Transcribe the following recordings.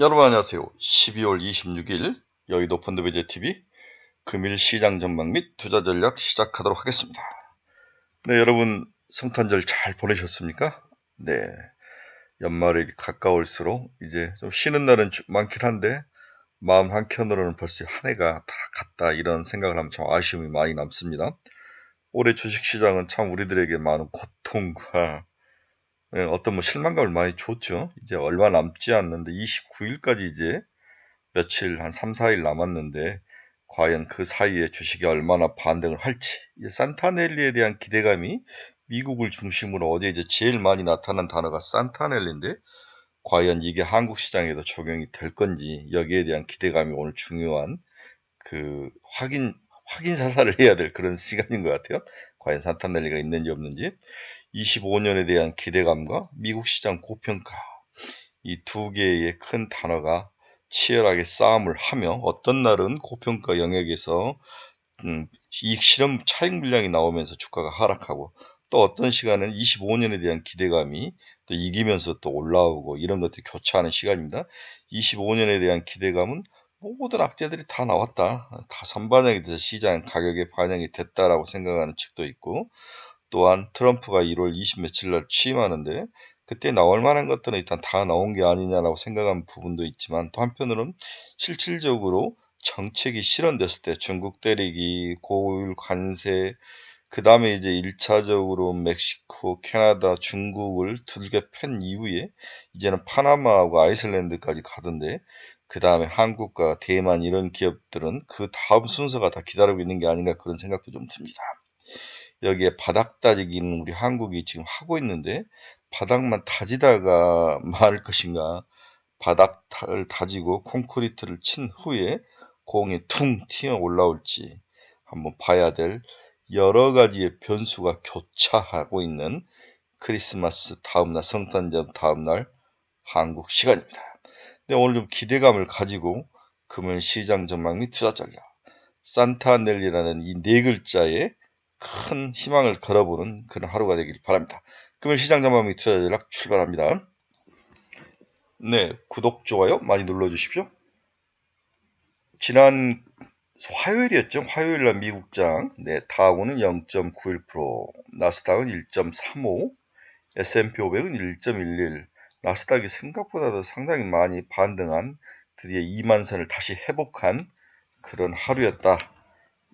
여러분 안녕하세요. 12월 26일 여의도 펀드베이저TV 금일 시장 전망 및 투자 전략 시작하도록 하겠습니다. 네, 여러분 성탄절 잘 보내셨습니까? 네, 연말이 가까울수록 이제 좀 쉬는 날은 많긴 한데 마음 한켠으로는 벌써 한 해가 다 갔다 이런 생각을 하면 참 아쉬움이 많이 남습니다. 올해 주식시장은 참 우리들에게 많은 고통과 어떤 실망감을 많이 줬죠. 이제 얼마 남지 않는데 29일까지 이제 며칠 한 3, 4일 남았는데 과연 그 사이에 주식이 얼마나 반등을 할지 산타넬리에 대한 기대감이 미국을 중심으로 어제 이제 제일 많이 나타난 단어가 산타넬리인데 과연 이게 한국 시장에도 적용이 될 건지 여기에 대한 기대감이 오늘 중요한 그 확인 사살을 해야 될 그런 시간인 것 같아요. 과연 산타넬리가 있는지 없는지 25년에 대한 기대감과 미국 시장 고평가 이 두 개의 큰 단어가 치열하게 싸움을 하며 어떤 날은 고평가 영역에서 이익 실험 차익 물량이 나오면서 주가가 하락하고 또 어떤 시간은 25년에 대한 기대감이 또 이기면서 또 올라오고 이런 것들이 교차하는 시간입니다. 25년에 대한 기대감은 모든 악재들이 다 나왔다. 다 선반영이 돼서 시장 가격에 반영이 됐다라고 생각하는 측도 있고 또한 트럼프가 1월 20 며칠 날 취임하는데 그때 나올 만한 것들은 일단 다 나온 게 아니냐라고 생각하는 부분도 있지만 또 한편으로는 실질적으로 정책이 실현됐을 때 중국 때리기, 고율 관세, 그 다음에 이제 1차적으로 멕시코, 캐나다, 중국을 두들겨 팬 이후에 이제는 파나마하고 아이슬란드까지 가던데 그 다음에 한국과 대만 이런 기업들은 그 다음 순서가 다 기다리고 있는 게 아닌가 그런 생각도 좀 듭니다. 여기에 바닥 다지기는 우리 한국이 지금 하고 있는데 바닥만 다지다가 말 것인가 바닥을 다지고 콘크리트를 친 후에 공이 퉁 튀어 올라올지 한번 봐야 될 여러 가지의 변수가 교차하고 있는 크리스마스 다음날 성탄절 다음날 한국 시간입니다. 근데 오늘 좀 기대감을 가지고 금일 시장 전망 및 투자 전략 산타넬리라는 이 네 글자에 큰 희망을 걸어보는 그런 하루가 되길 바랍니다. 금일 시장 전망 및 투자 전략 출발합니다. 네, 구독, 좋아요 많이 눌러주십시오. 지난 화요일이었죠. 화요일날 미국장, 네, 다우는 0.91%, 나스닥은 1.35, S&P 500은 1.11, 나스닥이 생각보다도 상당히 많이 반등한 드디어 2만 선을 다시 회복한 그런 하루였다.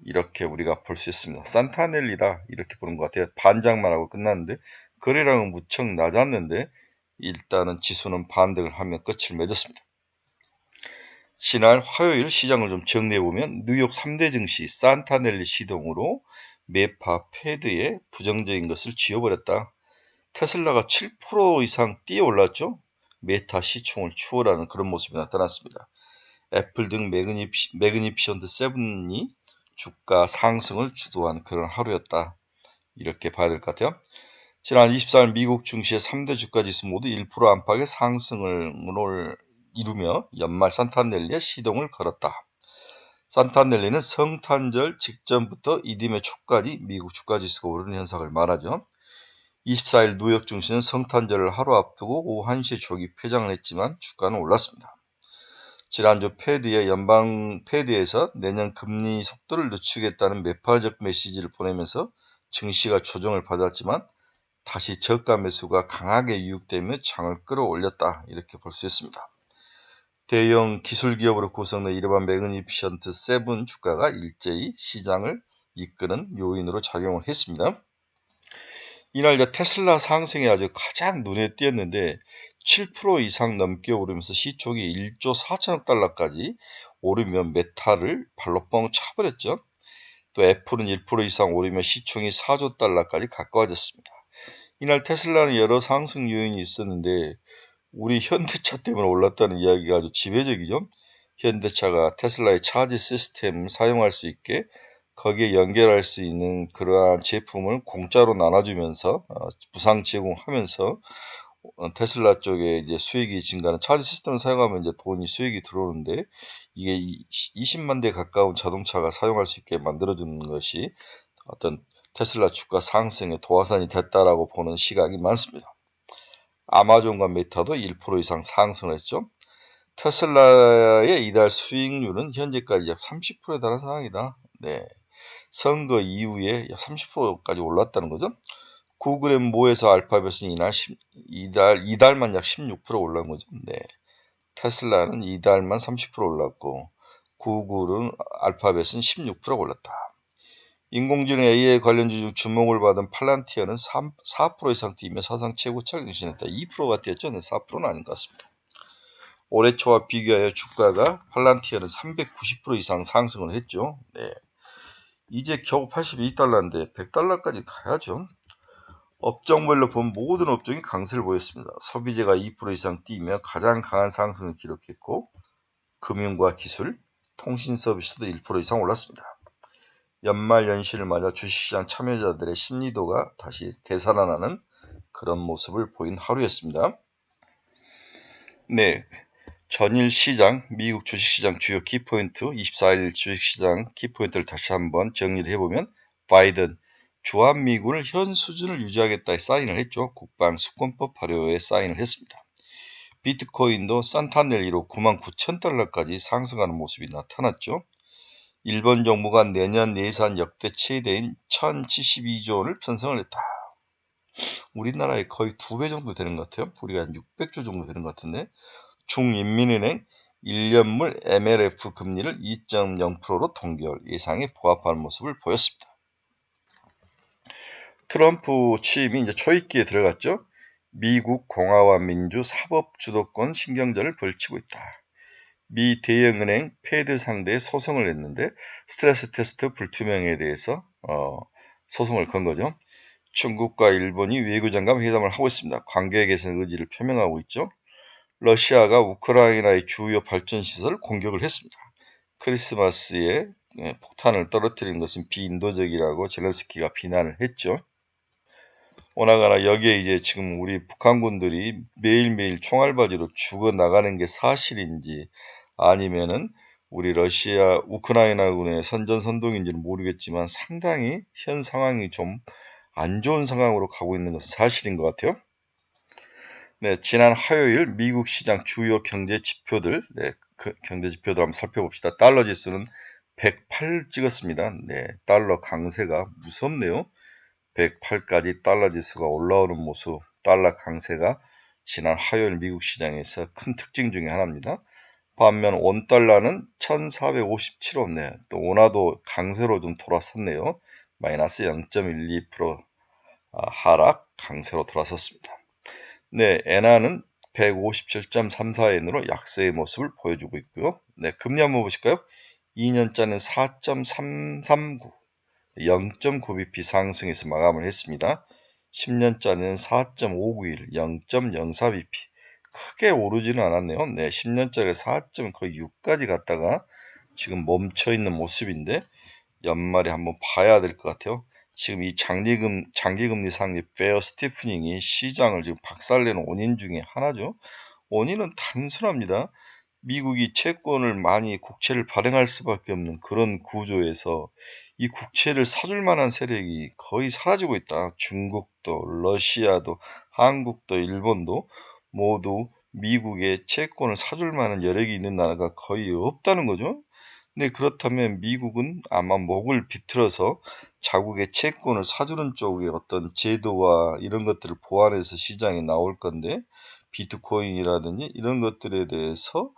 이렇게 우리가 볼 수 있습니다. 산타넬리다 이렇게 보는 것 같아요. 반장만 하고 끝났는데 거래량은 무척 낮았는데 일단은 지수는 반등을 하며 끝을 맺었습니다. 지난 화요일 시장을 좀 정리해보면 뉴욕 3대 증시 산타넬리 시동으로 매파 패드에 부정적인 것을 지워버렸다. 테슬라가 7% 이상 뛰어 올랐죠. 메타 시총을 추월하는 그런 모습이 나타났습니다. 애플 등 매그니피션트 세븐이 주가 상승을 주도한 그런 하루였다. 이렇게 봐야 될 것 같아요. 지난 24일 미국 증시의 3대 주가지수 모두 1% 안팎의 상승을 이루며 연말 산타넬리에 시동을 걸었다. 산타넬리는 성탄절 직전부터 이듬해 초까지 미국 주가지수가 오르는 현상을 말하죠. 24일 뉴욕 증시는 성탄절을 하루 앞두고 오후 1시에 조기 폐장을 했지만 주가는 올랐습니다. 지난주 연방 패드에서 내년 금리 속도를 늦추겠다는 매파적 메시지를 보내면서 증시가 조정을 받았지만 다시 저가 매수가 강하게 유입되며 장을 끌어올렸다 이렇게 볼 수 있습니다. 대형 기술기업으로 구성된 이른바 매그니피션트 세븐 주가가 일제히 시장을 이끄는 요인으로 작용을 했습니다. 이날 테슬라 상승이 아주 가장 눈에 띄었는데 7% 이상 넘게 오르면서 시총이 1조 4천억 달러까지 오르며 메타를 발로 뻥 차버렸죠. 또 애플은 1% 이상 오르며 시총이 4조 달러까지 가까워졌습니다. 이날 테슬라는 여러 상승 요인이 있었는데 우리 현대차 때문에 올랐다는 이야기가 아주 지배적이죠. 현대차가 테슬라의 차지 시스템을 사용할 수 있게 거기에 연결할 수 있는 그러한 제품을 공짜로 나눠주면서 부상 제공하면서 테슬라 쪽에 이제 수익이 증가하는 차지 시스템을 사용하면 이제 수익이 들어오는데 이게 20만 대 가까운 자동차가 사용할 수 있게 만들어주는 것이 어떤 테슬라 주가 상승의 도화선이 됐다라고 보는 시각이 많습니다. 아마존과 메타도 1% 이상 상승을 했죠. 테슬라의 이달 수익률은 현재까지 약 30%에 달한 상황이다. 네. 선거 이후에 약 30%까지 올랐다는 거죠. 구글의 모에서 알파벳은 이달만 약 16% 올라온 거죠. 네. 테슬라는 이달만 30% 올랐고 구글은 알파벳은 16% 올랐다. 인공지능 AI 관련주 중 주목을 받은 팔란티어는 4% 이상 뛰며 사상 최고치를 경신했다. 2%가 뛰었죠. 4%는 아닌 것 같습니다. 올해 초와 비교하여 주가가 팔란티어는 390% 이상 상승을 했죠. 네. 이제 겨우 82달러인데 100달러까지 가야죠. 업종별로 본 모든 업종이 강세를 보였습니다. 소비재가 2% 이상 뛰며 가장 강한 상승을 기록했고 금융과 기술, 통신 서비스도 1% 이상 올랐습니다. 연말 연시를 맞아 주식시장 참여자들의 심리도가 다시 되살아나는 그런 모습을 보인 하루였습니다. 네, 전일 시장, 미국 주식시장 주요 키포인트, 24일 주식시장 키포인트를 다시 한번 정리를 해보면 바이든, 주한미군을 현 수준을 유지하겠다에 사인을 했죠. 국방 수권법 발효에 사인을 했습니다. 비트코인도 산타넬리로 99,000달러까지 상승하는 모습이 나타났죠. 일본 정부가 내년 예산 역대 최대인 1,072조 원을 편성을 했다. 우리나라의 거의 2배 정도 되는 것 같아요. 우리가 한 600조 정도 되는 것 같은데 중인민은행 1년물 MLF 금리를 2.0%로 동결 예상에 부합하는 모습을 보였습니다. 트럼프 취임이 이제 초입기에 들어갔죠. 미국 공화와 민주 사법 주도권 신경전을 벌이고 있다. 미 대형은행 패드 상대에 소송을 냈는데 스트레스 테스트 불투명에 대해서 소송을 건 거죠. 중국과 일본이 외교장관 회담을 하고 있습니다. 관계 개선 의지를 표명하고 있죠. 러시아가 우크라이나의 주요 발전시설을 공격을 했습니다. 크리스마스에 폭탄을 떨어뜨린 것은 비인도적이라고 젤렌스키가 비난을 했죠. 오나가나 여기에 이제 지금 우리 북한군들이 매일매일 총알바지로 죽어나가는 게 사실인지 아니면은 우리 러시아 우크라이나군의 선전선동인지는 모르겠지만 상당히 현 상황이 좀 안 좋은 상황으로 가고 있는 것은 사실인 것 같아요. 네, 지난 화요일 미국 시장 주요 경제 지표들, 경제 지표들 한번 살펴봅시다. 달러 지수는 108 찍었습니다. 네, 달러 강세가 무섭네요. 108까지 달러 지수가 올라오는 모습, 달러 강세가 지난 화요일 미국 시장에서 큰 특징 중에 하나입니다. 반면 원달러는 1457원네. 또 원화도 강세로 좀 돌아섰네요. 마이너스 0.12% 하락 강세로 돌아섰습니다. 네, 엔화는 157.34엔으로 약세의 모습을 보여주고 있고요. 네, 금리 한번 보실까요? 2년짜리는 4.339, 0.9bp 상승해서 마감을 했습니다. 10년짜리는 4.591, 0.04bp. 크게 오르지는 않았네요. 네, 10년짜리 4.6까지 갔다가 지금 멈춰 있는 모습인데 연말에 한번 봐야 될 것 같아요. 지금 이 장기금리 상승 페어 스티프닝이 시장을 지금 박살내는 원인 중에 하나죠. 원인은 단순합니다. 미국이 채권을 많이 국채를 발행할 수밖에 없는 그런 구조에서 이 국채를 사줄 만한 세력이 거의 사라지고 있다. 중국도, 러시아도, 한국도, 일본도 모두 미국의 채권을 사줄 만한 여력이 있는 나라가 거의 없다는 거죠. 네, 그렇다면 미국은 아마 목을 비틀어서 자국의 채권을 사주는 쪽의 어떤 제도와 이런 것들을 보완해서 시장에 나올 건데 비트코인이라든지 이런 것들에 대해서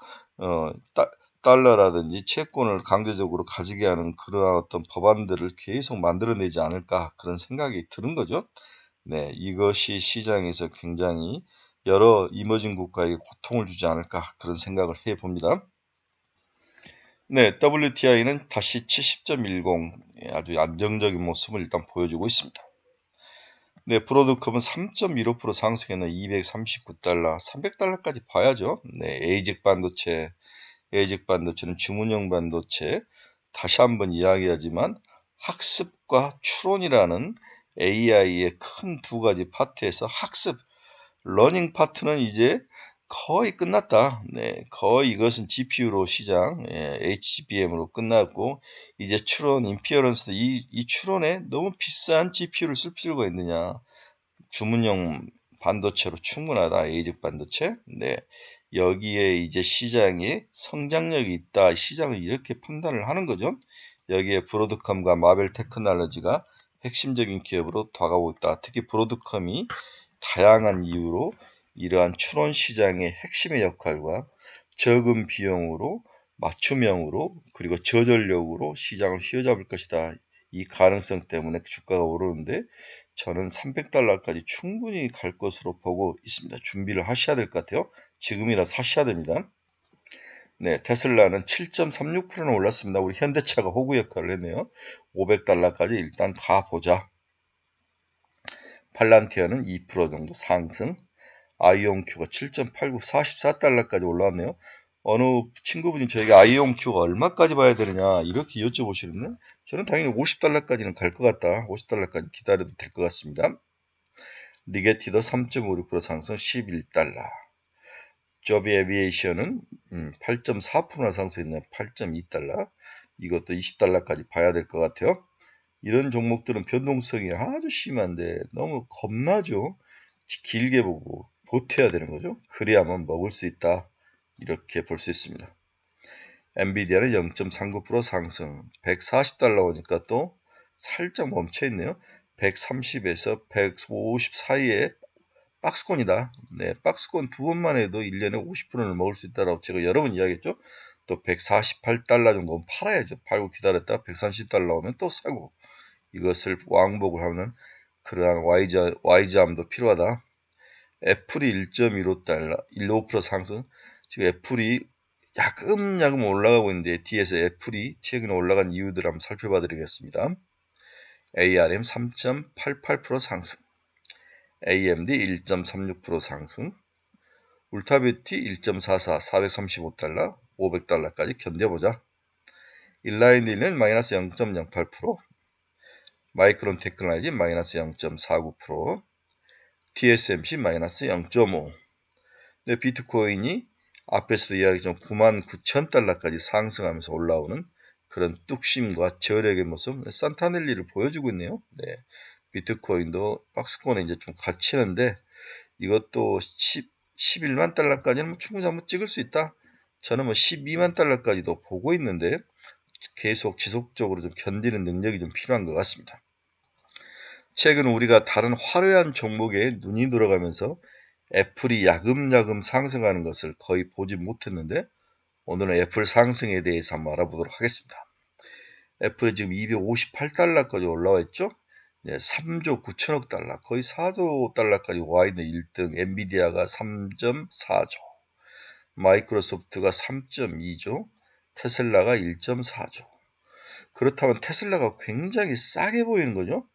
달러라든지 채권을 강제적으로 가지게 하는 그러한 어떤 법안들을 계속 만들어내지 않을까 그런 생각이 드는 거죠. 네, 이것이 시장에서 굉장히 여러 이머징 국가에게 고통을 주지 않을까 그런 생각을 해봅니다. 네, WTI는 다시 70.10 아주 안정적인 모습을 일단 보여주고 있습니다. 네, 브로드컵은 3.15% 상승했나 239달러, 300달러까지 봐야죠. 네, 에이직 반도체는 주문형 반도체. 다시 한번 이야기하지만 학습과 추론이라는 AI의 큰 두 가지 파트에서 학습, 러닝 파트는 이제 거의 끝났다. 네, 거의 이것은 GPU로 시장, HBM으로 끝났고 이제 추론, 인피어런스 이 추론에 너무 비싼 GPU를 쓸 필요가 있느냐? 주문형 반도체로 충분하다. 에이직 반도체. 네, 여기에 이제 시장에 성장력이 있다. 시장을 이렇게 판단을 하는 거죠. 여기에 브로드컴과 마벨 테크놀로지가 핵심적인 기업으로 다가오고 있다. 특히 브로드컴이 다양한 이유로 이러한 추론 시장의 핵심의 역할과 적은 비용으로 맞춤형으로 그리고 저전력으로 시장을 휘어잡을 것이다. 이 가능성 때문에 주가가 오르는데 저는 300달러까지 충분히 갈 것으로 보고 있습니다. 준비를 하셔야 될 것 같아요. 지금이라 사셔야 됩니다. 네, 테슬라는 7.36%는 올랐습니다. 우리 현대차가 호구 역할을 했네요. 500달러까지 일단 가보자. 팔란티어는 2% 정도 상승. 아이온큐가 7.89, 44달러까지 올라왔네요. 어느 친구분이 저에게 아이온큐가 얼마까지 봐야 되느냐 이렇게 여쭤보시는데 저는 당연히 50달러까지는 갈 것 같다. 50달러까지 기다려도 될 것 같습니다. 리게티더 3.56% 상승 11달러. 조비 에비에이션은 8.4%나 상승했네요. 8.2달러. 이것도 20달러까지 봐야 될 것 같아요. 이런 종목들은 변동성이 아주 심한데 너무 겁나죠. 길게 보고 버텨야 되는 거죠. 그래야만 먹을 수 있다. 이렇게 볼 수 있습니다. 엔비디아는 0.39% 상승. 140달러 오니까 또 살짝 멈춰 있네요. 130에서 150 사이에 박스권이다. 네, 박스권 두 번만 해도 1년에 50%를 먹을 수 있다라고 제가 여러 번 이야기했죠. 또 148달러 정도는 팔아야죠. 팔고 기다렸다 130달러 오면 또 사고 이것을 왕복을 하는 그러한 와이즈함도 필요하다. 애플이 1.15달러, 15% 상승. 지금 애플이 야금야금 올라가고 있는데 뒤에서 애플이 최근에 올라간 이유들을 한번 살펴봐 드리겠습니다. ARM 3.88% 상승. AMD 1.36% 상승. 울타뷰티 1.44, 435달러, 500달러까지 견뎌보자. 일라인딜은 마이너스 0.08%, 마이크론 테크놀로지 마이너스 0.49%, TSMC 마이너스 0.5%. 근데 비트코인이 앞에서도 이야기했지만 99,000달러까지 상승하면서 올라오는 그런 뚝심과 저력의 모습, 산타넬리를 보여주고 있네요. 네, 비트코인도 박스권에 이제 좀 갇히는데 이것도 11만 달러까지는 뭐 충분히 한번 찍을 수 있다. 저는 뭐 12만 달러까지도 보고 있는데 계속 지속적으로 좀 견디는 능력이 좀 필요한 것 같습니다. 최근 우리가 다른 화려한 종목에 눈이 들어가면서 애플이 야금야금 상승하는 것을 거의 보지 못했는데 오늘은 애플 상승에 대해서 한번 알아보도록 하겠습니다. 애플이 지금 258달러까지 올라와 있죠. 3조 9천억 달러, 거의 4조 달러까지 와 있는 1등, 엔비디아가 3.4조, 마이크로소프트가 3.2조, 테슬라가 1.4조. 그렇다면 테슬라가 굉장히 싸게 보이는 거죠.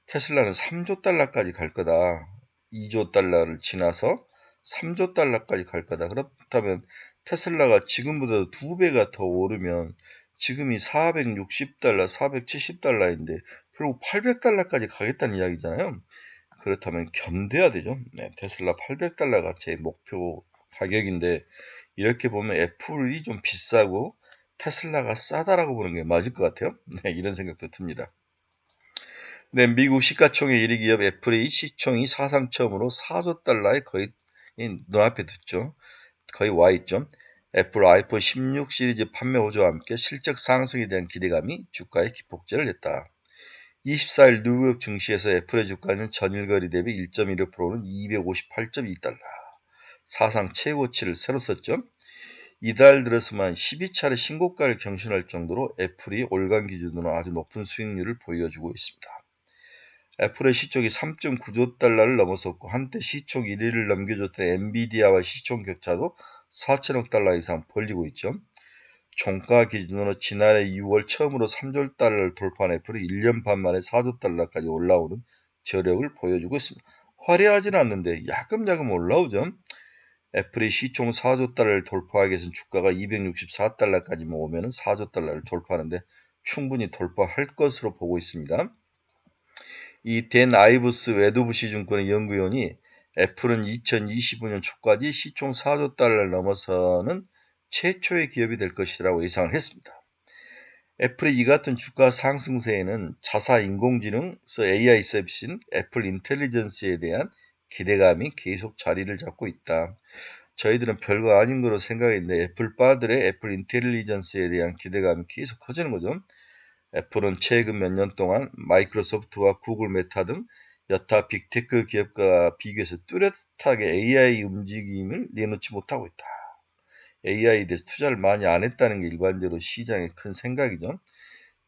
테슬라는 3조 달러까지 갈 거다. 2조 달러를 지나서 3조 달러까지 갈 거다. 그렇다면 테슬라가 지금보다 2배가 더 오르면 지금이 460달러, 470달러인데 결국 800달러까지 가겠다는 이야기잖아요. 그렇다면 견뎌야 되죠. 네, 테슬라 800달러가 제 목표 가격인데 이렇게 보면 애플이 좀 비싸고 테슬라가 싸다라고 보는 게 맞을 것 같아요. 네, 이런 생각도 듭니다. 네, 미국 시가총액 1위 기업 애플의 시총이 사상 처음으로 4조 달러에 거의 눈앞에 두죠. 거의 와 있죠. 애플 아이폰 16 시리즈 판매 호조와 함께 실적 상승에 대한 기대감이 주가에 기폭제를 냈다. 24일 뉴욕 증시에서 애플의 주가는 전일 거래 대비 1.15%는 258.2달러. 사상 최고치를 새로 썼죠. 이달 들어서만 12차례 신고가를 경신할 정도로 애플이 올간 기준으로 아주 높은 수익률을 보여주고 있습니다. 애플의 시총이 3.9조 달러를 넘어섰고 한때 시총 1위를 넘겨줬던 엔비디아와 시총 격차도 4천억 달러 이상 벌리고 있죠. 종가 기준으로 지난해 6월 처음으로 3조 달러를 돌파한 애플이 1년 반 만에 4조 달러까지 올라오는 저력을 보여주고 있습니다. 화려하지는 않는데 야금야금 올라오죠. 애플이 시총 4조 달러를 돌파하기 위해서는 주가가 264달러까지만 오면 4조 달러를 돌파하는데 충분히 돌파할 것으로 보고 있습니다. 이 댄 아이브스 웨드부시 증권의 연구위원이 애플은 2025년 초까지 시총 4조 달러를 넘어서는 최초의 기업이 될 것이라고 예상을 했습니다. 애플의 이 같은 주가 상승세에는 자사 인공지능 AI 서비스인 애플 인텔리전스에 대한 기대감이 계속 자리를 잡고 있다. 저희들은 별거 아닌 거로 생각했는데 애플바들의 애플 인텔리전스에 대한 기대감이 계속 커지는 거죠. 애플은 최근 몇 년 동안 마이크로소프트와 구글, 메타 등 여타 빅테크 기업과 비교해서 뚜렷하게 AI 움직임을 내놓지 못하고 있다. AI에 대해서 투자를 많이 안 했다는 게 일반적으로 시장의 큰 생각이죠.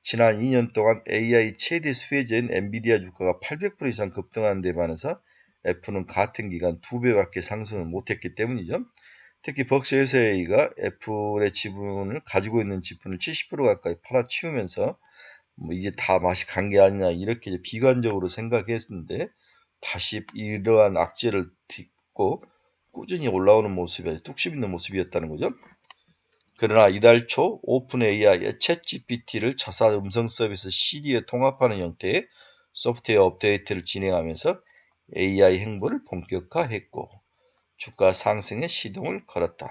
지난 2년 동안 AI 최대 수혜자인 엔비디아 주가가 800% 이상 급등한 데 반해서 애플은 같은 기간 2배밖에 상승을 못했기 때문이죠. 특히 벅시에서A가 애플의 지분을 가지고 있는 지분을 70% 가까이 팔아치우면서 뭐 이제 다 맛이 간 게 아니냐 이렇게 비관적으로 생각했는데 다시 이러한 악재를 딛고 꾸준히 올라오는 모습이 뚝 씹는 모습이었다는 거죠. 그러나 이달 초 오픈 AI의 챗GPT를 자사 음성 서비스 시리에 통합하는 형태의 소프트웨어 업데이트를 진행하면서 AI 행보를 본격화했고 주가 상승에 시동을 걸었다.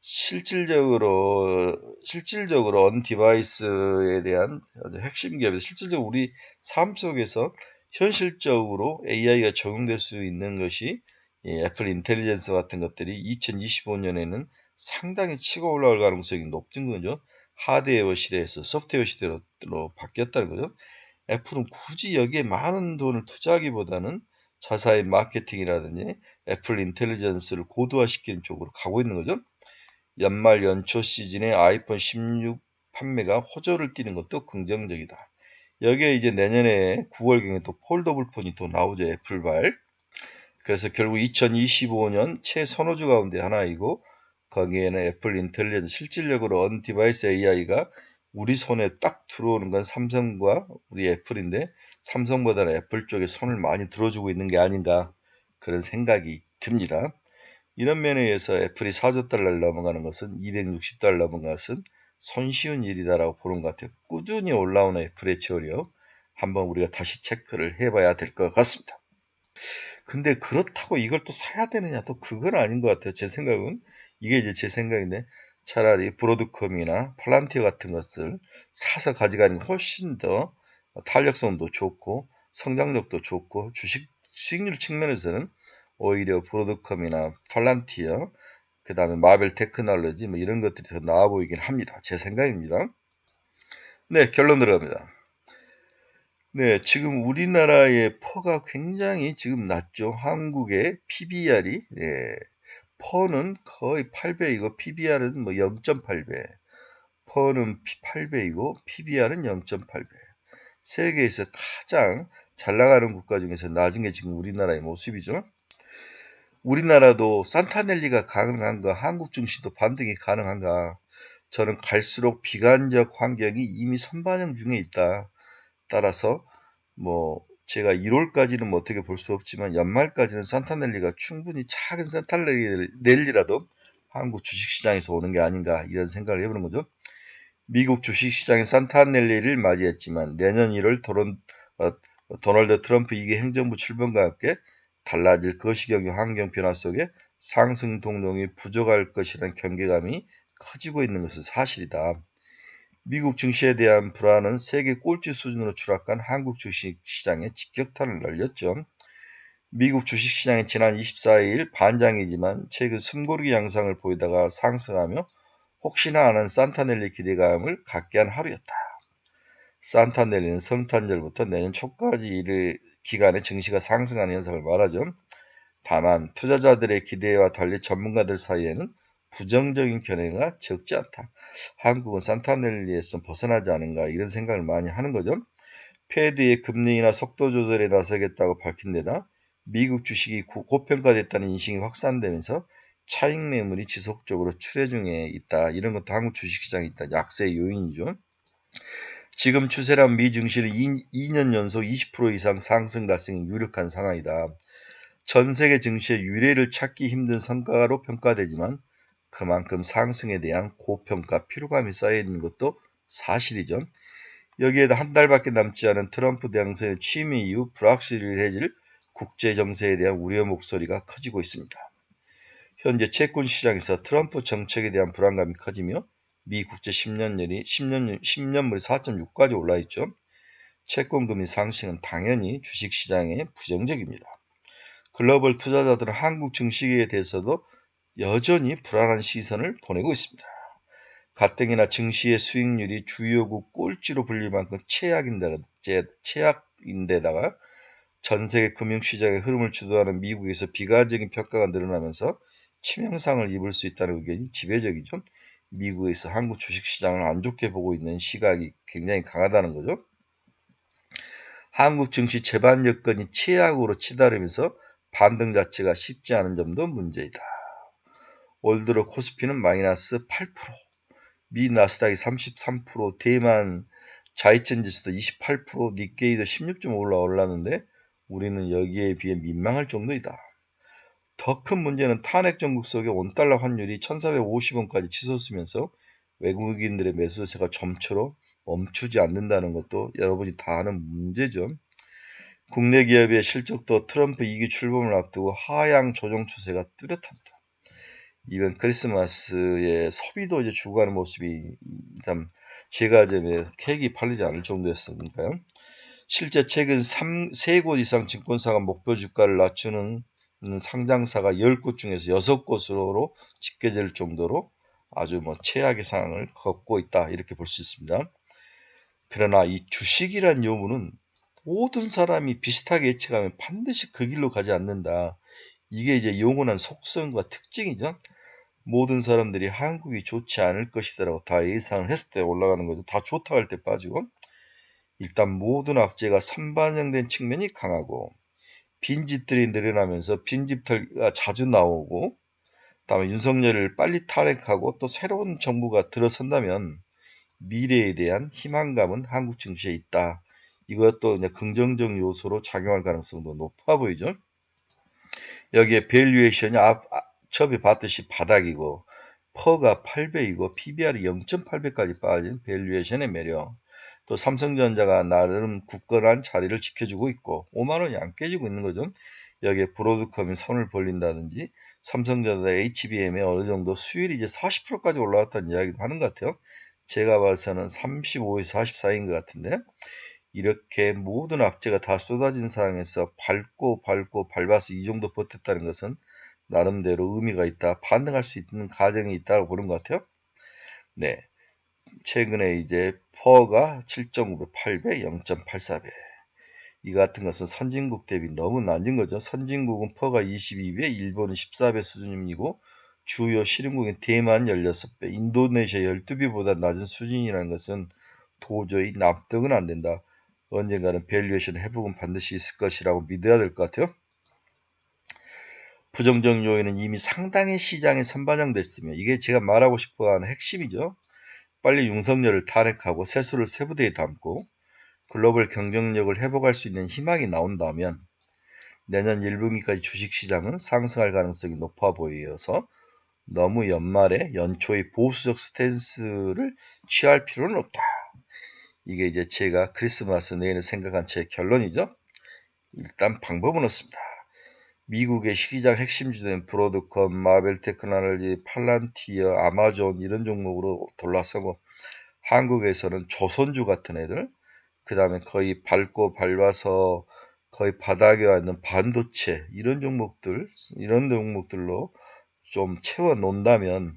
실질적으로 언 디바이스에 대한 핵심 기업에서 실질적으로 우리 삶 속에서 현실적으로 AI가 적용될 수 있는 것이 애플 인텔리전스 같은 것들이 2025년에는 상당히 치고 올라갈 가능성이 높은 거죠. 하드웨어 시대에서 소프트웨어 시대로 바뀌었다는 거죠. 애플은 굳이 여기에 많은 돈을 투자하기보다는 자사의 마케팅이라든지 애플 인텔리전스를 고도화시키는 쪽으로 가고 있는 거죠. 연말 연초 시즌에 아이폰 16 판매가 호조를 띠는 것도 긍정적이다. 여기에 이제 내년에 9월경에 또 폴더블 폰이 또 나오죠. 애플발. 그래서 결국 2025년 최선호주 가운데 하나이고 거기에는 애플 인텔리전스 실질적으로 언 디바이스 AI가 우리 손에 딱 들어오는 건 삼성과 우리 애플인데 삼성보다는 애플 쪽에 손을 많이 들어주고 있는 게 아닌가 그런 생각이 듭니다. 이런 면에 의해서 애플이 4조 달러를 넘어가는 것은 260달러 넘어가는 것은 손쉬운 일이다라고 보는 것 같아요. 꾸준히 올라오는 애플의 저력 한번 우리가 다시 체크를 해봐야 될 것 같습니다. 근데 그렇다고 이걸 또 사야 되느냐 또 그건 아닌 것 같아요. 제 생각은 이게 이제 제 생각인데 차라리 브로드컴이나 플란티어 같은 것을 사서 가져가는 게 훨씬 더 탄력성도 좋고 성장력도 좋고 주식 수익률 측면에서는 오히려 브로드컴이나 팔란티어 그 다음에 마벨 테크놀로지 뭐 이런 것들이 더 나아 보이긴 합니다. 제 생각입니다. 네, 결론 들어갑니다. 네, 지금 우리나라의 퍼가 굉장히 지금 낮죠. 한국의 PBR이 퍼는 거의 8배이고 PBR은 뭐 0.8배. 퍼는 8배이고 PBR은 0.8배. 세계에서 가장 잘 나가는 국가 중에서 낮은 게 지금 우리나라의 모습이죠. 우리나라도 산타넬리가 가능한가, 한국 증시도 반등이 가능한가. 저는 갈수록 비관적 환경이 이미 선반영 중에 있다. 따라서 뭐 제가 1월까지는 뭐 어떻게 볼 수 없지만 연말까지는 산타넬리가 충분히 작은 산타넬리라도 한국 주식시장에서 오는 게 아닌가 이런 생각을 해보는 거죠. 미국 주식시장의 산타넬리를 맞이했지만 내년 1월 도널드 트럼프 2기 행정부 출범과 함께 달라질 거시경 환경 변화 속에 상승 동력이 부족할 것이라는 경계감이 커지고 있는 것은 사실이다. 미국 증시에 대한 불안은 세계 꼴찌 수준으로 추락한 한국 주식시장에 직격탄을 날렸죠. 미국 주식시장이 지난 24일 반장이지만 최근 숨고르기 양상을 보이다가 상승하며 혹시나 하는 산타넬리 기대감을 갖게 한 하루였다. 산타넬리는 성탄절부터 내년 초까지 이를 기간에 증시가 상승하는 현상을 말하죠. 다만 투자자들의 기대와 달리 전문가들 사이에는 부정적인 견해가 적지 않다. 한국은 산타넬리에서 벗어나지 않은가 이런 생각을 많이 하는 거죠. 패드의 금리나 속도 조절에 나서겠다고 밝힌 데다 미국 주식이 고평가됐다는 인식이 확산되면서 차익 매물이 지속적으로 출회 중에 있다. 이런 것도 한국 주식시장에 있다. 약세의 요인이죠. 지금 추세란 미 증시는 2년 연속 20% 이상 상승 달성이 유력한 상황이다. 전 세계 증시의 유례를 찾기 힘든 성과로 평가되지만 그만큼 상승에 대한 고평가 피로감이 쌓여있는 것도 사실이죠. 여기에다 한 달밖에 남지 않은 트럼프 당선의 취임 이후 불확실해질 국제 정세에 대한 우려 목소리가 커지고 있습니다. 현재 채권 시장에서 트럼프 정책에 대한 불안감이 커지며 미 국제 10년물이 4.6까지 올라 있죠. 채권 금리 상승은 당연히 주식시장에 부정적입니다. 글로벌 투자자들은 한국 증시에 대해서도 여전히 불안한 시선을 보내고 있습니다. 가뜩이나 증시의 수익률이 주요국 꼴찌로 불릴 만큼 최악인데다가 전 세계 금융시장의 흐름을 주도하는 미국에서 비관적인 평가가 늘어나면서 치명상을 입을 수 있다는 의견이 지배적이죠. 미국에서 한국 주식시장을 안 좋게 보고 있는 시각이 굉장히 강하다는 거죠. 한국 증시 재반 여건이 최악으로 치달으면서 반등 자체가 쉽지 않은 점도 문제이다. 올 들어 코스피는 마이너스 8%, 미 나스닥이 33%, 대만 자이첸 지수도 28%, 니케이도 16.5% 올랐는데 우리는 여기에 비해 민망할 정도이다. 더 큰 문제는 탄핵 정국 속에 원달러 환율이 1450원까지 치솟으면서 외국인들의 매수세가 점차로 멈추지 않는다는 것도 여러분이 다 아는 문제죠. 국내 기업의 실적도 트럼프 2기 출범을 앞두고 하향 조정 추세가 뚜렷합니다. 이번 크리스마스에 소비도 이제 죽어가는 모습이 참 제과점에 케이크 팔리지 않을 정도였으니까요. 실제 최근 3곳 이상 증권사가 목표 주가를 낮추는 상장사가 10곳 중에서 6곳으로 집계될 정도로 아주 최악의 상황을 겪고 있다 이렇게 볼 수 있습니다. 그러나 이 주식이란 요문은 모든 사람이 비슷하게 예측하면 반드시 그 길로 가지 않는다. 이게 이제 영원한 속성과 특징이죠. 모든 사람들이 한국이 좋지 않을 것이다라고 다 예상을 했을 때 올라가는 거죠. 다 좋다고 할 때 빠지고. 일단 모든 악재가 선반영된 측면이 강하고 빈집들이 늘어나면서 빈집털이가 자주 나오고 다음에 윤석열을 빨리 탄핵하고 또 새로운 정부가 들어선다면 미래에 대한 희망감은 한국 증시에 있다. 이것도 이제 긍정적 요소로 작용할 가능성도 높아 보이죠. 여기에 밸류에이션이 처음에 봤듯이 바닥이고 퍼가 8배이고 PBR이 0.8배까지 빠진 밸류에이션의 매력. 또 삼성전자가 나름 굳건한 자리를 지켜주고 있고 5만원이 안 깨지고 있는 거죠. 여기에 브로드컴이 손을 벌린다든지 삼성전자 HBM에 어느 정도 수율이 이제 40%까지 올라왔다는 이야기도 하는 것 같아요. 제가 봐서는 35에서 44인 것 같은데 이렇게 모든 악재가 다 쏟아진 상황에서 밟아서 이 정도 버텼다는 것은 나름대로 의미가 있다. 반등할 수 있는 가정이 있다고 보는 것 같아요. 네. 최근에 이제 퍼가 7.5배, 8배, 0.84배. 이 같은 것은 선진국 대비 너무 낮은 거죠. 선진국은 퍼가 22배, 일본은 14배 수준이고 주요 실흥국인 대만 16배, 인도네시아 12배보다 낮은 수준이라는 것은 도저히 납득은 안 된다. 언젠가는 밸류에이션 회복은 반드시 있을 것이라고 믿어야 될 것 같아요. 부정적 요인은 이미 상당히 시장에 선반영됐으며 이게 제가 말하고 싶어하는 핵심이죠. 빨리 윤석열을 탄핵하고 세수를 세부대에 담고 글로벌 경쟁력을 회복할 수 있는 희망이 나온다면 내년 1분기까지 주식시장은 상승할 가능성이 높아 보여서 너무 연초에 보수적 스탠스를 취할 필요는 없다. 이게 이제 제가 크리스마스 내내 생각한 제 결론이죠. 일단 방법은 없습니다. 미국의 시장 핵심주된 브로드컴, 마벨테크놀로지, 팔란티어, 아마존 이런 종목으로 돌아서고 한국에서는 조선주 같은 애들, 그 다음에 거의 밟아서 거의 바닥에 와 있는 반도체 이런 종목들로 좀 채워 놓는다면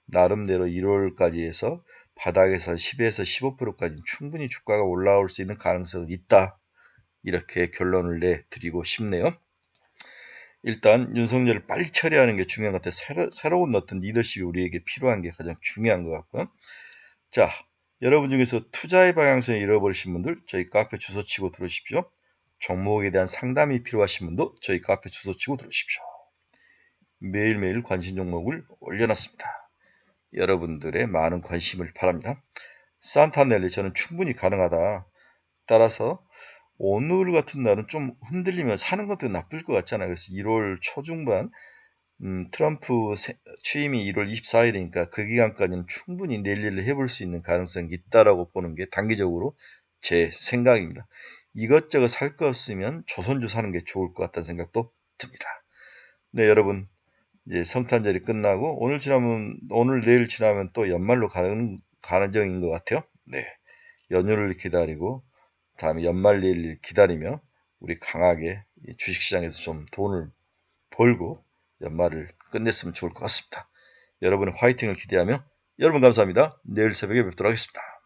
나름대로 1월까지 해서 바닥에서 10에서 15%까지 충분히 주가가 올라올 수 있는 가능성은 있다. 이렇게 결론을 내드리고 싶네요. 일단 윤석열을 빨리 처리하는 게 중요한 것 같아요. 새로운 어떤 리더십이 우리에게 필요한 게 가장 중요한 것 같고요. 자, 여러분 중에서 투자의 방향성을 잃어버리신 분들 저희 카페 주소 치고 들어오십시오. 종목에 대한 상담이 필요하신 분도 저희 카페 주소 치고 들어오십시오. 매일매일 관심 종목을 올려놨습니다. 여러분들의 많은 관심을 바랍니다. 산타넬리 저는 충분히 가능하다. 따라서 오늘 같은 날은 좀 흔들리면 사는 것도 나쁠 것 같잖아요. 그래서 1월 초중반 트럼프 취임이 1월 24일이니까 그 기간까지는 충분히 랠리를 해볼 수 있는 가능성이 있다라고 보는 게 단기적으로 제 생각입니다. 이것저것 살 거 없으면 조선주 사는 게 좋을 것 같다는 생각도 듭니다. 네, 여러분 이제 성탄절이 끝나고 오늘 내일 지나면 또 연말로 가는 가정인 것 같아요. 네, 연휴를 기다리고 다음에 연말 내일 기다리며 우리 강하게 주식시장에서 좀 돈을 벌고 연말을 끝냈으면 좋을 것 같습니다. 여러분의 화이팅을 기대하며 여러분 감사합니다. 내일 새벽에 뵙도록 하겠습니다.